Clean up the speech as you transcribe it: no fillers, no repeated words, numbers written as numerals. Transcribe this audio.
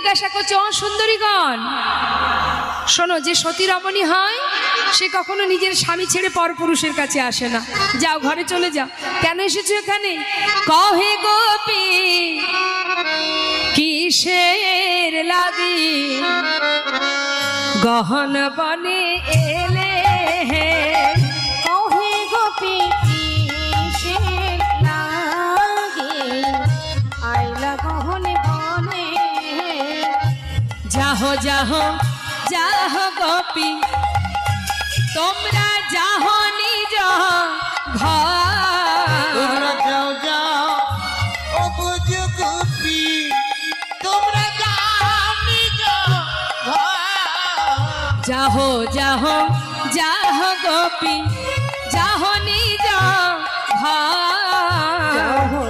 জিজ্ঞাসা করছে, ও সুন্দরীগণ শোনো, যে সতী রমণী হয় সে কখনো নিজের স্বামী ছেড়ে পরপুরুষের কাছে আসে না। যাও ঘরে চলে যাও। কেন এসেছো এখানে? কহে গোপী কিসের লাগি গহন বনে এলে, কহে গোপী কিসের লাগি আইলা গহন বনে। যাহো যাহো যাহো গোপী তোমরা যাহো নিজ ঘর। তোমরা যাও যাও ও বুঝ গোপী, তোমরা যাও নিজ ঘর। যাহো যাহো যাহো গোপী যাহো নিজ ঘর। যাহো